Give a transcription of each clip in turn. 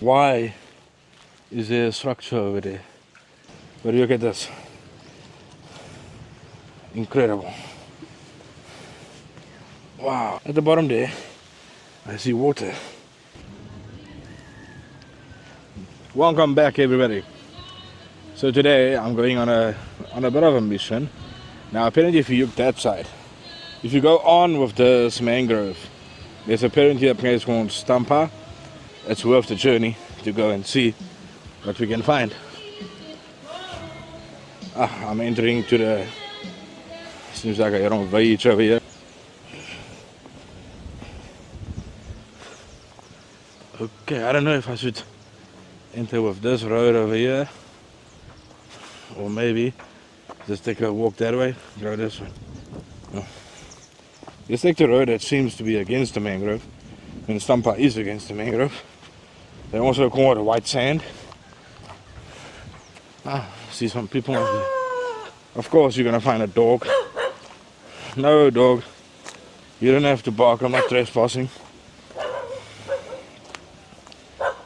Why is there a structure over there? But look at this. Incredible. Wow. At the bottom there, I see water. Welcome back, everybody. So today I'm going on a bit of a mission. Now apparently if you look that side, if you go on with this mangrove, there's apparently a place called Stampa. It's worth the journey to go and see what we can find. I'm entering to the, seems like I don't village over here. Okay, I don't know if I should enter with this road over here, or maybe just take a walk that way, go this way. No. Let's take the road that seems to be against the mangrove, and Stampa is against the mangrove. They also call it a white sand. See some people over there. Of course you're gonna find a dog. No dog, you don't have to bark, I'm not trespassing.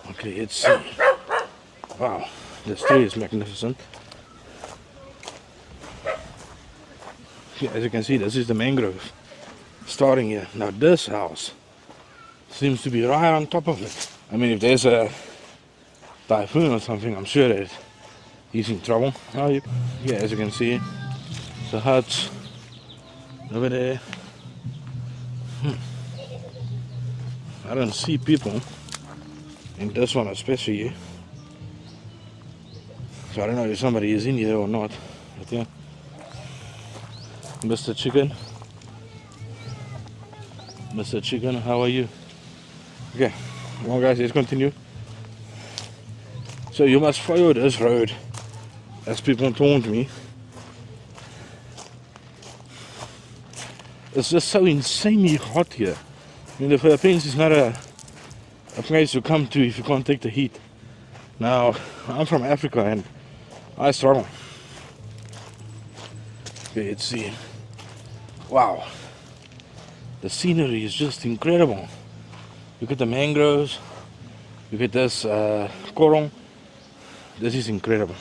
Okay, let's see. Wow, this tree is magnificent. Yeah, as you can see, this is the mangrove starting here. Now this house seems to be right on top of it. I mean, if there's a typhoon or something, I'm sure that he's in trouble. Oh, yeah, as you can see, the huts over there. I don't see people in this one especially. So I don't know if somebody is in here or not. But yeah. Mr. Chicken. Mr. Chicken, how are you? Okay, well guys, let's continue. So you must follow this road, as people told me. It's just so insanely hot here. I mean, the Philippines is not a place to come to if you can't take the heat. Now, I'm from Africa and I struggle. Okay, let's see. Wow. The scenery is just incredible. Look at the mangroves. Look at this coral. This is incredible.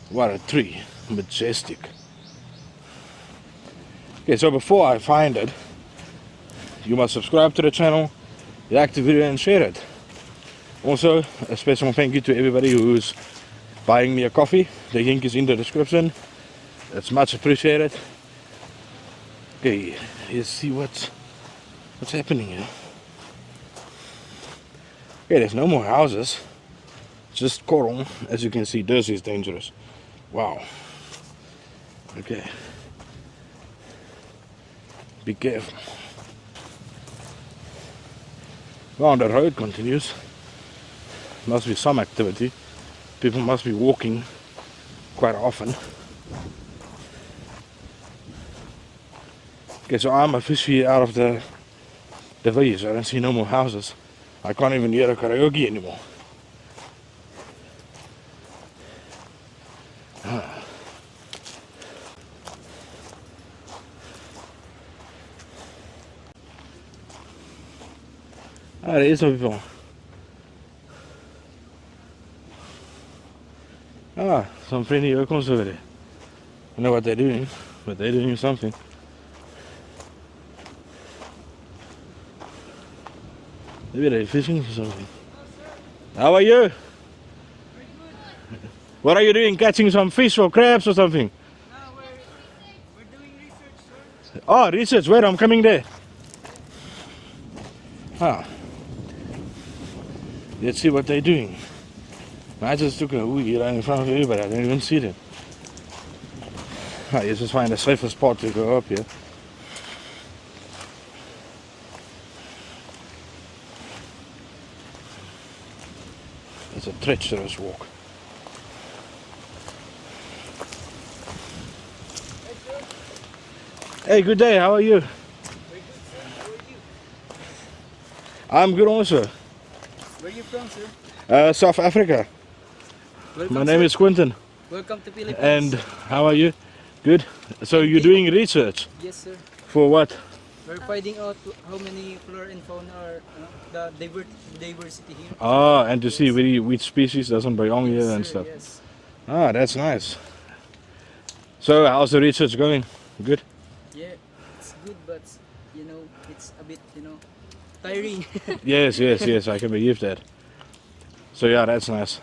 What a tree. Majestic. Okay, so before I find it, you must subscribe to the channel, like the video and share it. Also, a special thank you to everybody who's buying me a coffee. The link is in the description. It's much appreciated. Okay, let's see what's happening here. Okay, there's no more houses. Just coral. As you can see, this is dangerous. Wow. Okay. Be careful. Well, the road continues. Must be some activity. People must be walking quite often. Okay, so I'm officially out of the village. I don't see no more houses. I can't even hear a karaoke anymore. There is some people. Some friendly locals over there. I don't know what they're doing, but they're doing something. Maybe they're fishing for something. How are you? What are you doing? Catching some fish or crabs or something? No, we're doing research, sir. Oh, research. Where? I'm coming there. Let's see what they're doing. I just took a wee right in front of everybody. I didn't even see them. Let's just find a safer spot to go up here. It's a treacherous walk. Hey, good day. How are you? Very good, sir. How are you? I'm good also. Where are you from, sir? South Africa. Welcome, My name is Quentin. Welcome to Philippines. And how are you? Good. So you're doing research? Yes, sir. For what? We're finding out how many flora and fauna are, the diversity here. Ah, and to see Yes. which species doesn't belong here and Sir, stuff. yes. Ah, that's nice. So, how's the research going? Good? Yeah, it's good, but it's a bit, tiring. Yes, yes, yes, I can believe that. So, yeah, that's nice.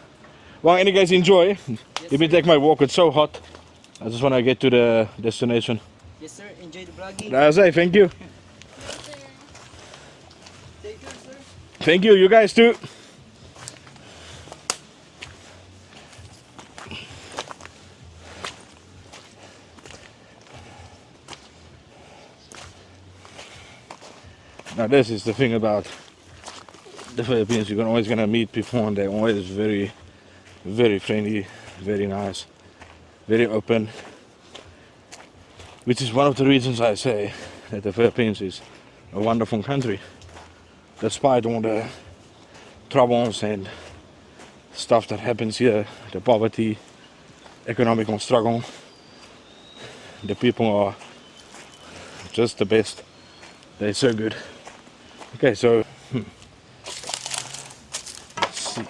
Well, any guys enjoy. Yes, Let me sir. take my walk, it's so hot. I just want to get to the destination. Yes, sir. Enjoy the vlogging. I say thank you. Take care, sir. Thank you, you guys too. Now this is the thing about the Philippines. You're always gonna meet people and they're always very, very friendly, very nice, very open. Which is one of the reasons I say that the Philippines is a wonderful country. Despite all the troubles and stuff that happens here, the poverty, economical struggle, the people are just the best. They're so good. Okay, so let's see.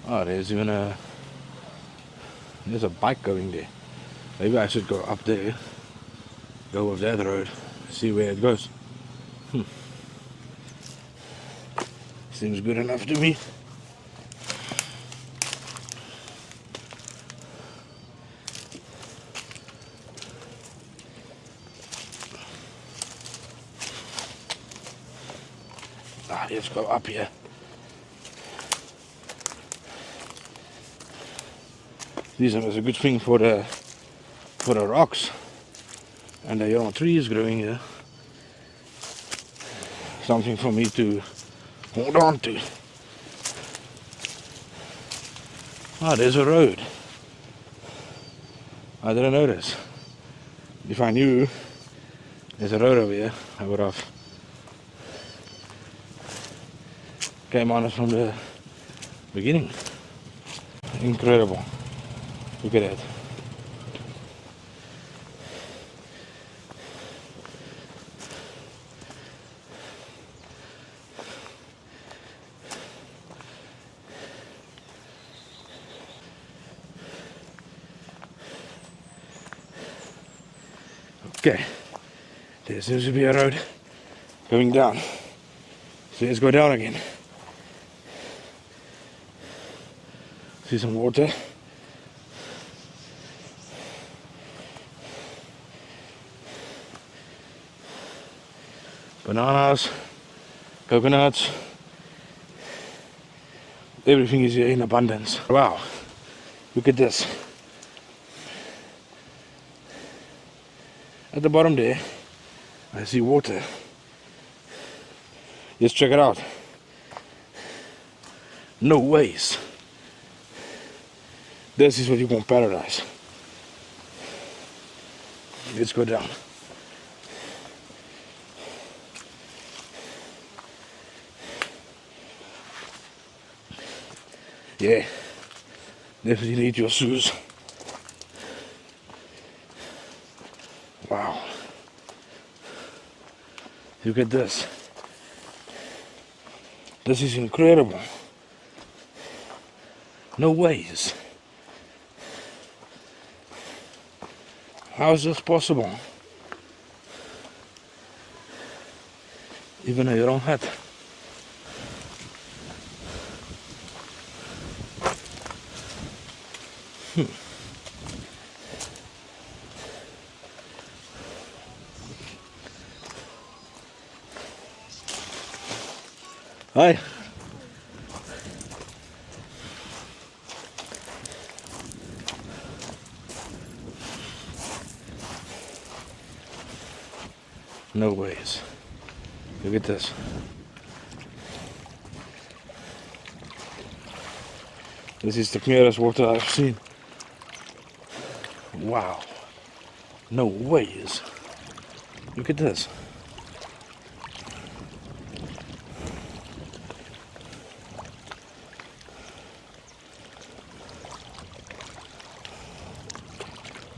Oh, there's a bike going there. Maybe I should go up there, go with that road, see where it goes. Seems good enough to me. Let's go up here. These are a good thing for the rocks, and there are trees growing here. Something for me to hold on to. Ah, there's a road. I didn't notice. If I knew there's a road over here, I would have came on it from the beginning. Incredible. Look at that. Okay, there seems to be a road going down. So let's go down again. See some water. Bananas, coconuts. Everything is here in abundance. Wow, look at this. At the bottom there, I see water. Let's check it out. No ways. This is what you call paradise. Let's go down. Yeah, definitely need your shoes. Wow. Look at this. This is incredible. No ways. How is this possible? Even a wrong hat. Hi. No ways. Look at this. This is the clearest water I've seen. Wow. No ways. Look at this.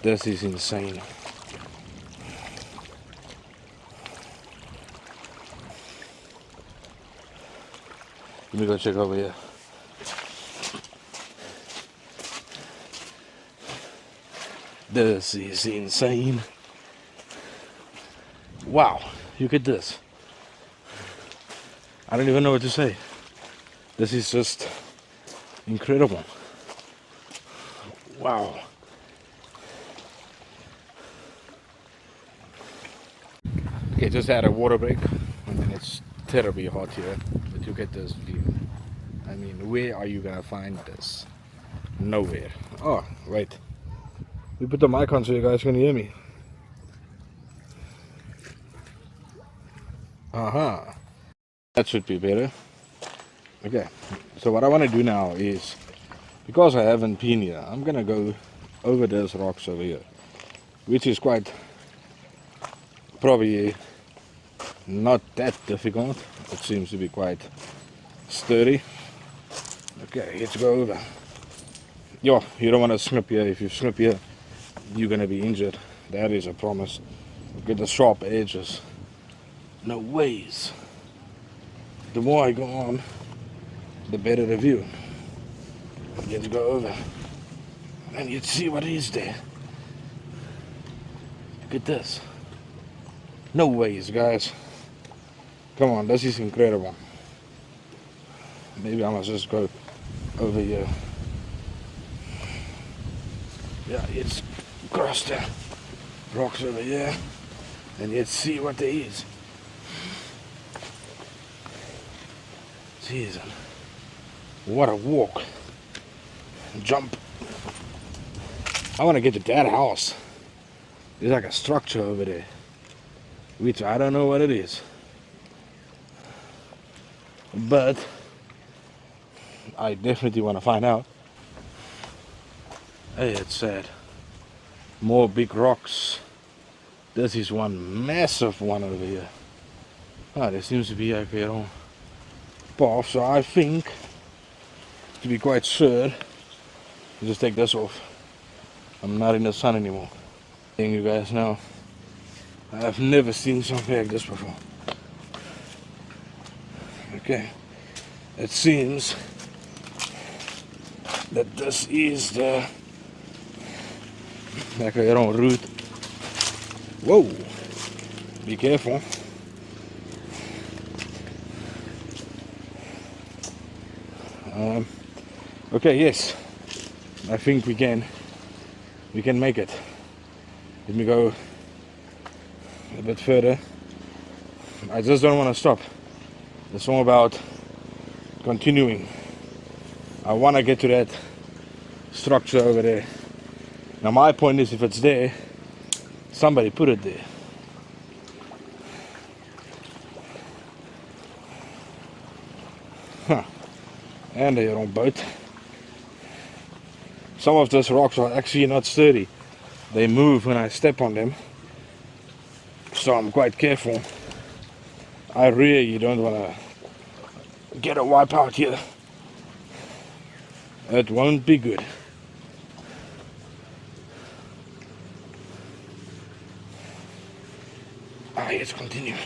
This is insane. Let me go check over here. This is insane. Wow, look at this. I don't even know what to say. This is just incredible. Wow. Okay, just had a water break. I mean, it's terribly hot here, but look at this view. I mean, where are you gonna find this? Nowhere. Oh, wait. We put the mic on so you guys can hear me. Aha. That should be better. Okay, so what I want to do now is, because I haven't been here, I'm gonna go over those rocks over here, which is quite probably not that difficult. It seems to be quite sturdy. Okay, let's go over. Yo, you don't want to slip here. If you slip here, you're gonna be injured. That is a promise. Look at the sharp edges. No ways. The more I go on, the better the view. Let's go over and you'd see what is there. Look at this. No ways, guys. Come on, this is incredible. Maybe I must just go over here. Yeah, it's cross the rocks over here and let's see what there is. Jeez, what a walk. Jump. I want to get to that house. There's like a structure over there, which I don't know what it is, but I definitely want to find out. Hey, it's sad. More big rocks. This is one massive one over here. Ah, there seems to be like a little path, so I think, to be quite sure, I'll just take this off. I'm not in the sun anymore. Thank you guys now. I've never seen something like this before. Okay, it seems that this is the like a little route. Whoa! Be careful. Okay, yes, I think we can make it. Let me go a bit further. I just don't want to stop. It's all about continuing. I want to get to that structure over there. Now my point is, if it's there, somebody put it there. Huh. And they're on boat. Some of those rocks are actually not sturdy. They move when I step on them. So I'm quite careful. I really don't want to get a wipeout here. It won't be good. Let's continue.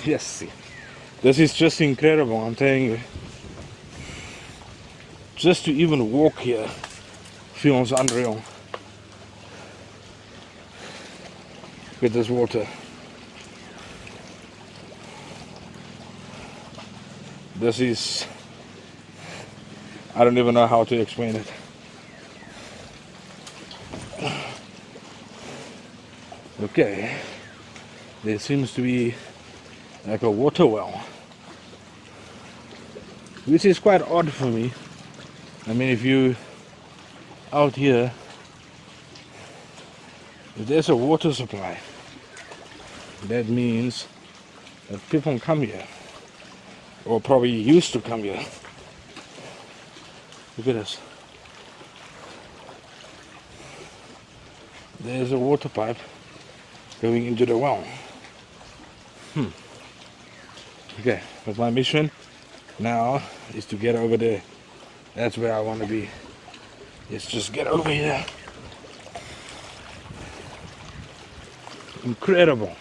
Yes, this is just incredible, I'm telling you. Just to even walk here feels unreal. Look at this water. This is, I don't even know how to explain it. Okay, there seems to be like a water well, which is quite odd for me. I mean, if you out here, if there's a water supply, that means that people come here, or probably used to come here. Look at this. There's a water pipe going into the well. Okay, but my mission now is to get over there. That's where I want to be. Let's just get over here. Incredible.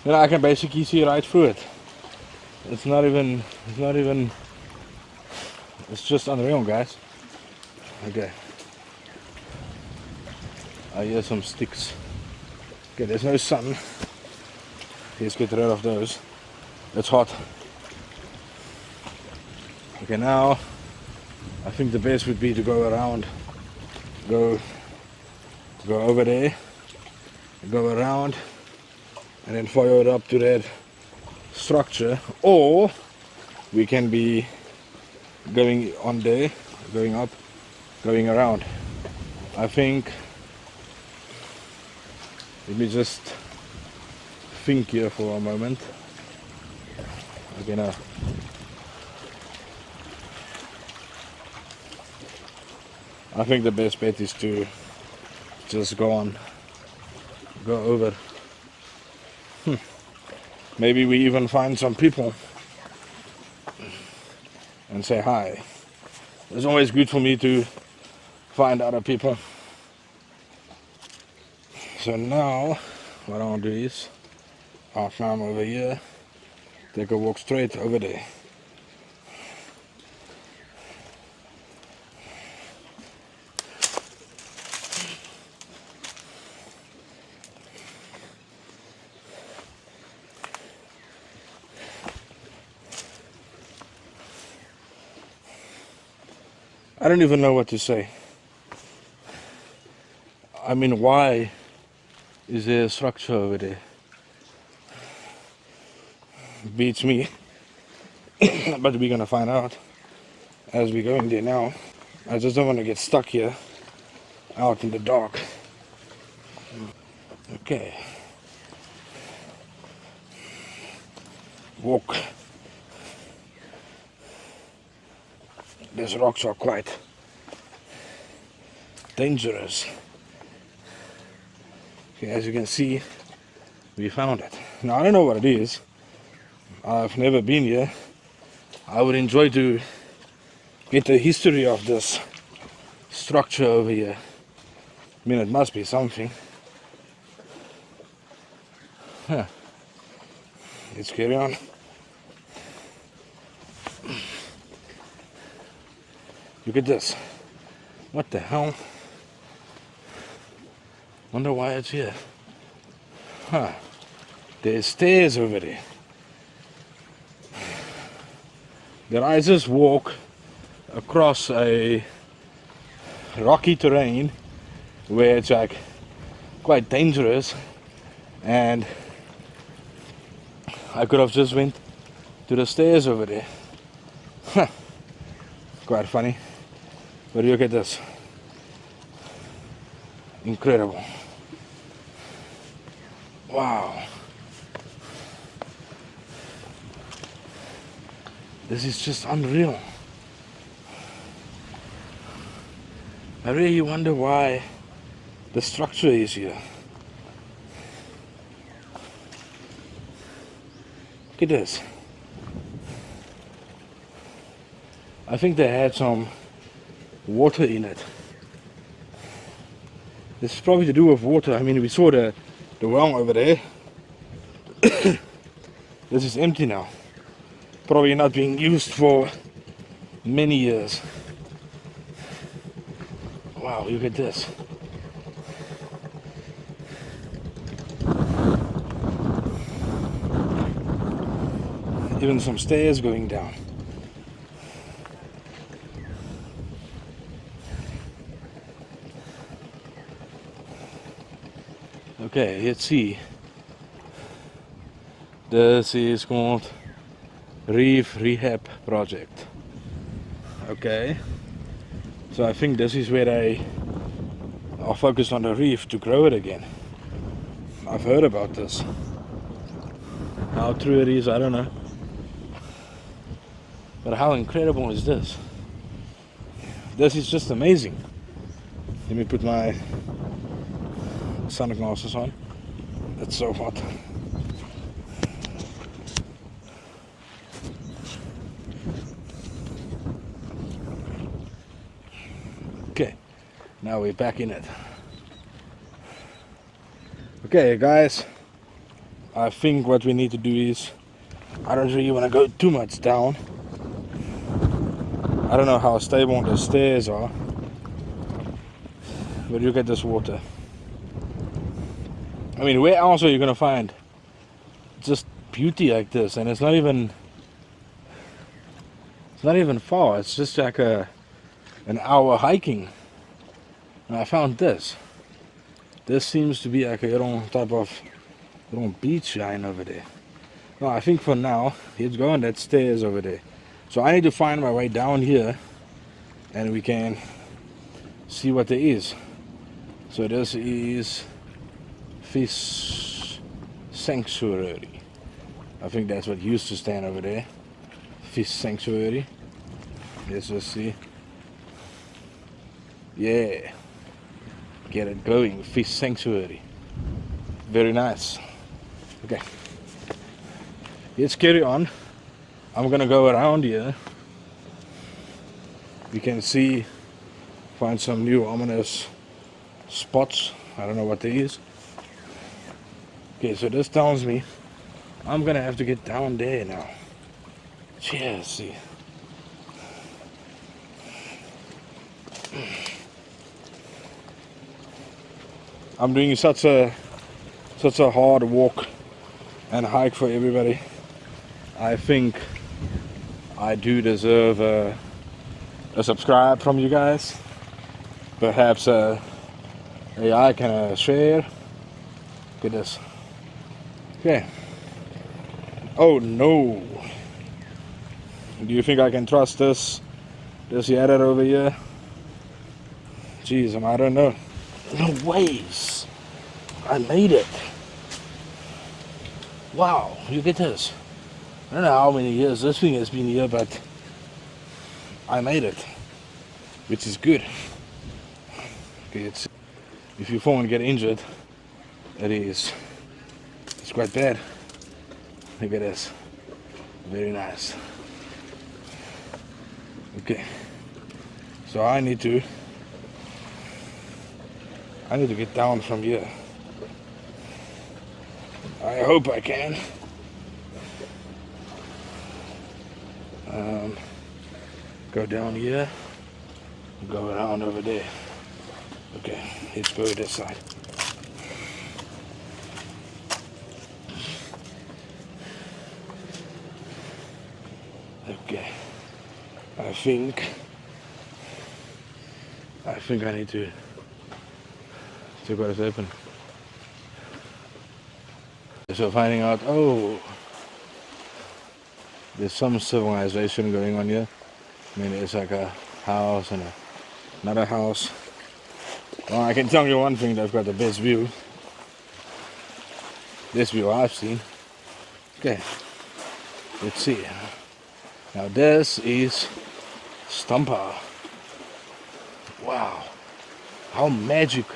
You know, I can basically see right through it. It's not even, it's just unreal, guys. Okay. I hear some sticks. Okay, there's no sun. Let's get rid of those. It's hot. Okay, now I think the best would be to go around. Go over there. Go around. And then follow it up to that structure. Or we can be going on there, going up, going around. I think, let me just think here for a moment. Okay, now. I think the best bet is to just go over. Maybe we even find some people and say hi. It's always good for me to find other people. So now, what I'll do is, I'll climb over here, take a walk straight over there. I don't even know what to say. I mean, why is there a structure over there? Beats me. But we're gonna find out as we go in there now. I just don't want to get stuck here out in the dark. Okay. Walk. These rocks are quite dangerous. Okay, as you can see, we found it. Now I don't know what it is. I've never been here. I would enjoy to get the history of this structure over here. I mean, it must be something. Huh. Let's carry on. Look at this. What the hell? Wonder why it's here. Huh. There's stairs over there. Then I just walk across a rocky terrain where it's like quite dangerous, and I could have just went to the stairs over there. Huh. Quite funny. But look at this. Incredible. Wow. This is just unreal. I really wonder why the structure is here. Look at this. I think they had some water in it. This is probably to do with water. I mean, we saw the well over there. This is empty now. Probably not being used for many years. Wow, look at this. Even some stairs going down. Okay, let's see. This is called Reef Rehab Project. Okay. So I think this is where they are focused on the reef to grow it again. I've heard about this. How true it is, I don't know. But how incredible is this? This is just amazing. Let me put my sunglasses on. It's so hot. Okay, now we're back in it. Okay, guys, I think what we need to do is, I don't really want to go too much down. I don't know how stable the stairs are, but look at this water. I mean, where else are you gonna find just beauty like this? And it's not even far. It's just like an hour hiking. And I found this. This seems to be like a little type of little beach line over there. No, I think for now, let's go on that stairs over there. So I need to find my way down here, and we can see what there is. So this is fish sanctuary. I think that's what used to stand over there. Fish sanctuary. Let's just see. Yeah. Get it going. Fish sanctuary. Very nice. Okay. Let's carry on. I'm gonna go around here. We can see, find some new ominous spots. I don't know what they is. Okay, so this tells me I'm gonna have to get down there now. Cheers, see. I'm doing such a hard walk and hike for everybody. I think I do deserve a subscribe from you guys. Perhaps a like and a share. Look at this. Okay. Oh no. Do you think I can trust this yatter over here? Jeez, I don't know. No ways. I made it. Wow, look at this. I don't know how many years this thing has been here, but I made it, which is good. Okay, if you fall and get injured, it's quite bad. Look at this. Very nice. Okay, so I need to get down from here. I hope I can. Go down here, go around over there. Okay, let's go this side. Okay, I think I need to check what is open. So finding out, oh, there's some civilization going on here. I mean, it's like a house and another house. Well, I can tell you one thing, they've got the best view. This view I've seen. Okay, let's see. Now this is Stampa. Wow, how magic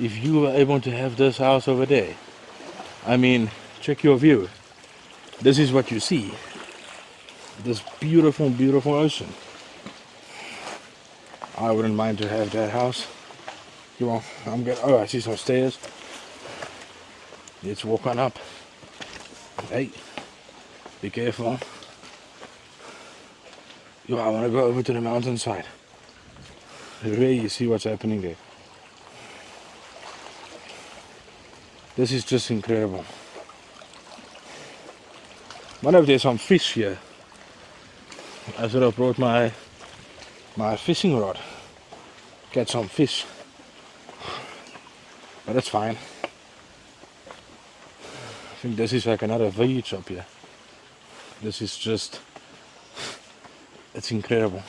if you were able to have this house over there. I mean, check your view. This is what you see. This beautiful, beautiful ocean. I wouldn't mind to have that house. Come on, I'm good. Oh, I see some stairs. Let's walk on up. Hey, be careful. Yo, I want to go over to the mountainside. Really see what's happening there. This is just incredible. Wonder if there's some fish here. I should have brought my fishing rod. Catch some fish. But that's fine. I think this is like another village up here. This is just, it's incredible.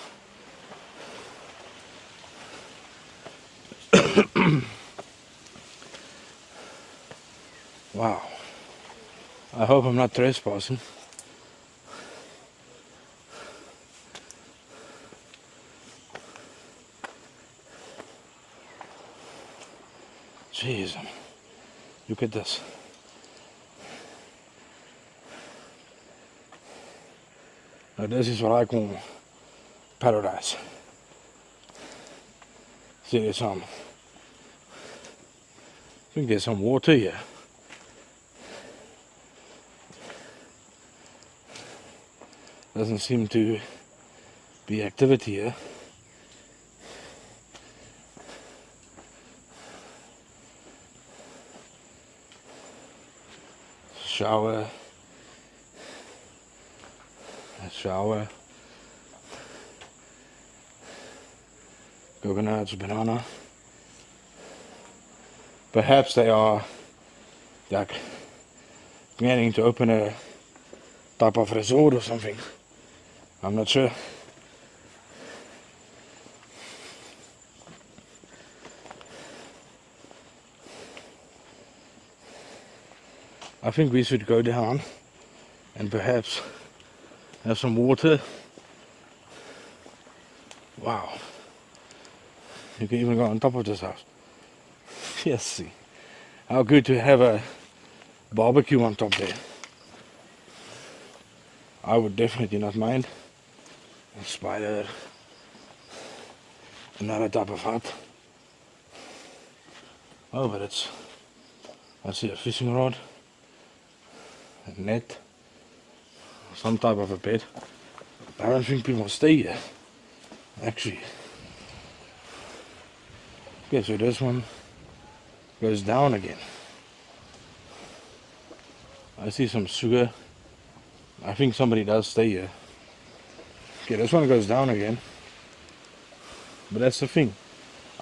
Wow. I hope I'm not trespassing. Jeez, look at this. Now this is what I call paradise. See, there's some I think there's some water here. Doesn't seem to be activity here. Shower. A shower. Coconuts, banana. Perhaps they are like planning to open a type of resort or something. I'm not sure. I think we should go down and perhaps have some water. Wow. You can even go on top of this house. Yes, see. How good to have a barbecue on top there. I would definitely not mind. A spider. Another type of hut. Oh, but it's... I see a fishing rod. A net. Some type of a bed. I don't think people stay here. Actually. Okay, so this one goes down again. I see some sugar. I think somebody does stay here. Okay, this one goes down again. But that's the thing.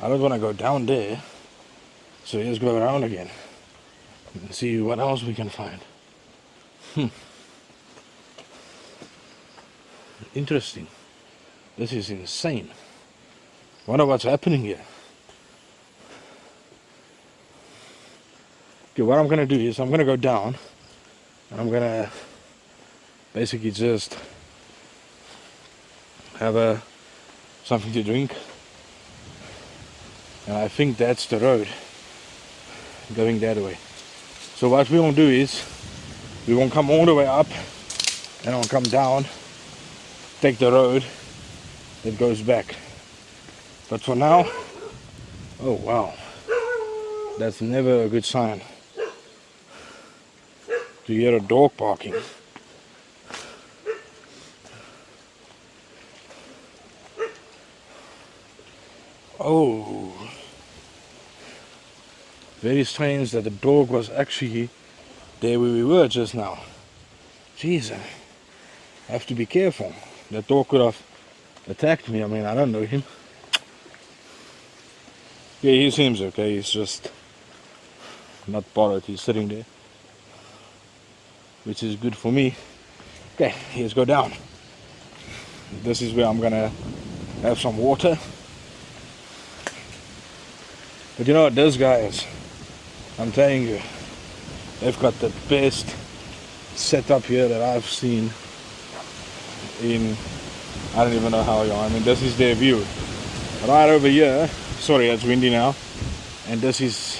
I don't want to go down there. So let's go around again. And see what else we can find. Interesting. This is insane. Wonder what's happening here. Okay, what I'm gonna do is I'm gonna go down and I'm gonna basically just have something to drink. And I think that's the road going that way. So what we won't do is we won't come all the way up and I'll come down, take the road that goes back. But for now, oh wow, that's never a good sign to hear a dog barking. Oh, very strange that the dog was actually there where we were just now. Jeez, I have to be careful. That dog could have attacked me. I mean, I don't know him. Yeah, he seems okay. He's just not bothered. He's sitting there, which is good for me. Okay, let's go down. This is where I'm gonna have some water. But you know what, those guys, I'm telling you, they've got the best setup here that I've seen in, I don't even know how long. I mean, this is their view. Right over here, sorry, it's windy now, and this is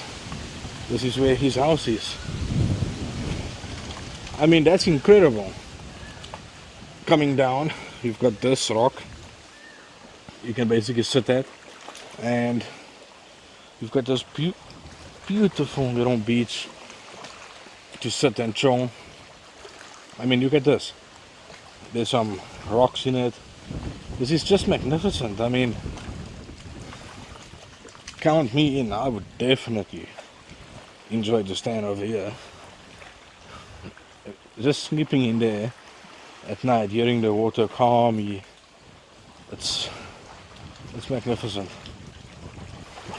where his house is. I mean, that's incredible. Coming down, you've got this rock you can basically sit at, and you've got this beautiful little beach to sit and chill. I mean, look at this. There's some rocks in it. This is just magnificent. I mean, count me in. I would definitely enjoy to stand over here. Just sleeping in there at night, hearing the water calm me. It's magnificent.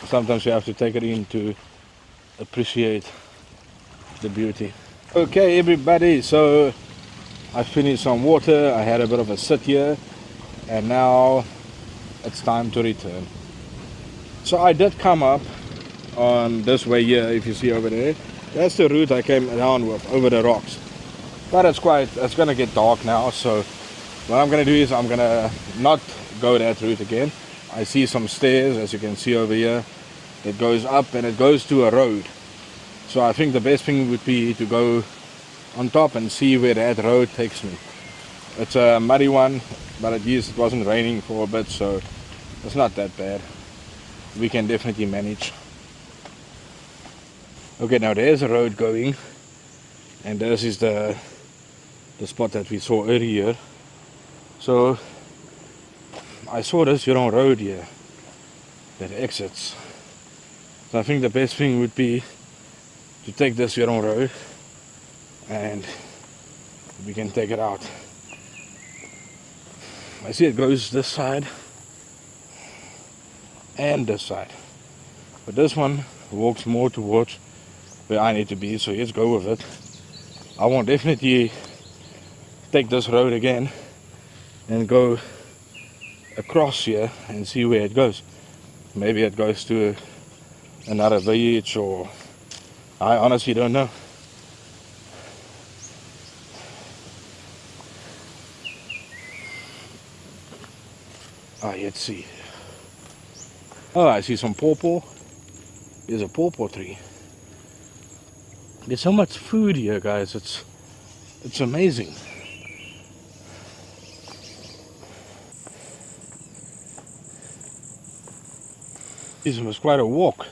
Sometimes you have to take it in to appreciate the beauty. Okay, everybody, so I finished some water. I had a bit of a sit here, and now it's time to return. So I did come up on this way here, if you see over there. That's the route I came down with, over the rocks. But it's gonna get dark now, so what I'm gonna do is I'm gonna not go that route again. I see some stairs, as you can see over here, that goes up and it goes to a road. So I think the best thing would be to go on top and see where that road takes me. It's a muddy one, but at least it wasn't raining for a bit, so it's not that bad. We can definitely manage. Okay, now there's a road going, and this is the spot that we saw earlier. So I saw this wrong road here that exits. So I think the best thing would be to take this wrong road and we can take it out. I see it goes this side and this side, but this one walks more towards where I need to be, so let's go with it. I won't definitely take this road again and go across here and see where it goes. Maybe it goes to another village, or I honestly don't know. Let's see. Oh, I see some pawpaw. There's a pawpaw tree. There's so much food here, guys. It's amazing. This was quite a walk,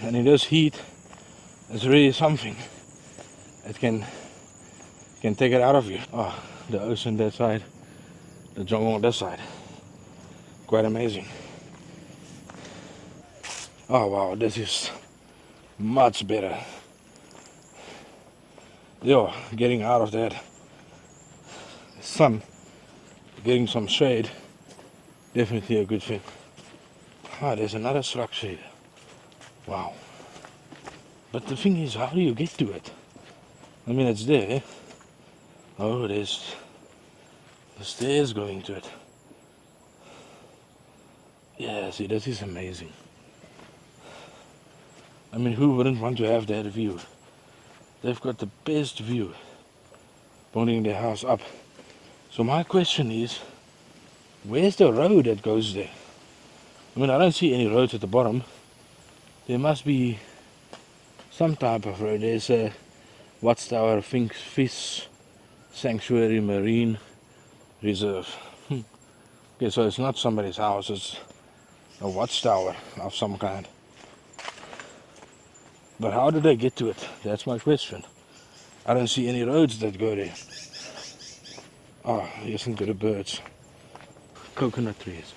and in this heat, it's really something. It can take it out of you. Oh, the ocean that side, the jungle on this side. Quite amazing. Oh wow, this is much better. Yo, getting out of that sun, getting some shade, definitely a good thing. Ah, there's another structure here. Wow. But the thing is, how do you get to it? I mean, it's there. Oh, there's the stairs going to it. Yeah, see, this is amazing. I mean, who wouldn't want to have that view? They've got the best view, pointing their house up. So my question is, where's the road that goes there? I mean, I don't see any roads at the bottom. There must be some type of road. There's a watchtower, fish sanctuary, marine reserve. Okay, so it's not somebody's house, it's a watchtower of some kind. But how did they get to it? That's my question. I don't see any roads that go there. Oh, listen to the birds. Coconut trees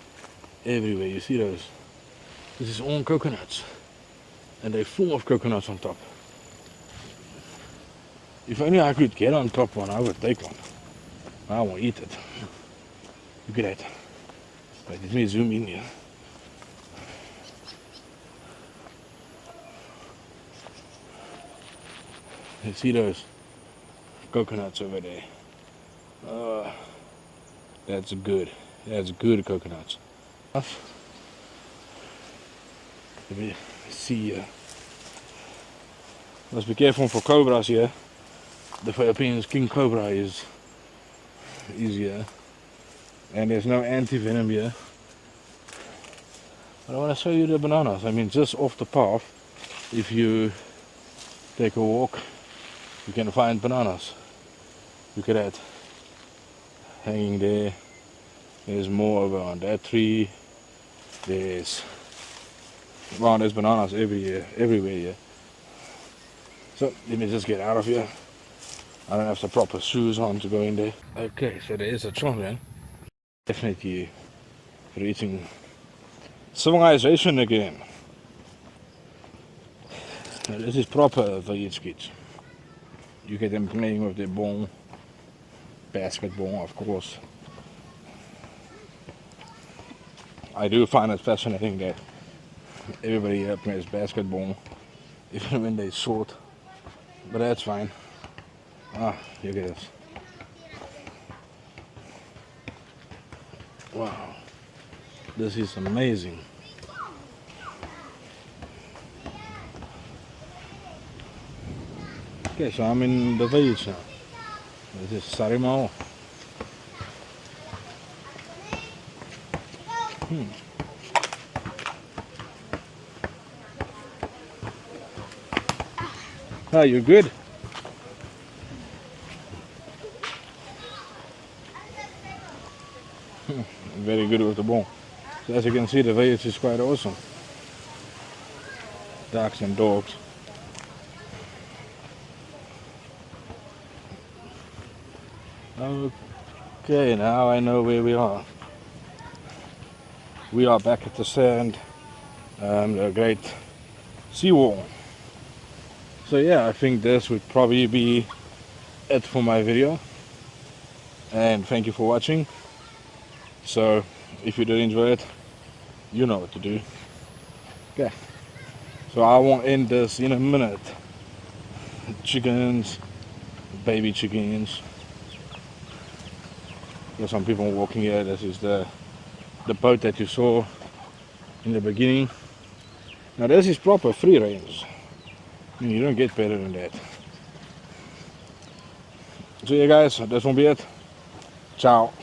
everywhere, you see those? This is all coconuts, and they're full of coconuts on top. If only I could get on top one, I would take one. I won't eat it. Look at that. Wait, let me zoom in here. You see those coconuts over there? That's good. That's good coconuts. Let me see. Must be careful for cobras here. The Philippines king cobra is easier, and there's no anti-venom here. But I want to show you the bananas. I mean, just off the path, if you take a walk, you can find bananas. Look at that, hanging there. There's more over on that tree. There's bananas everywhere here. So let me just get out of here. I don't have the proper shoes on to go in there. Okay, so there is a children. Definitely reaching civilization again. Now, this is proper village kids. You get them playing with their ball, basketball, of course. I do find it fascinating that everybody here plays basketball, even when they're short. But that's fine. Ah, look at this. Wow, this is amazing. Okay, so I'm in the village now. This is Sarimao. Ah, you good? Very good with the ball. So as you can see, the village is quite awesome. ducks and dogs. Okay, now I know where we are. We are back at the sand, the great seawall. So yeah, I think this would probably be it for my video. And thank you for watching. So if you did enjoy it, you know what to do. Okay. So I won't end this in a minute. Chickens, baby chickens. There's some people walking here. This is the boat that you saw in the beginning. Now this is proper free range. I mean, you don't get better than that. So yeah guys, this will be it. Ciao.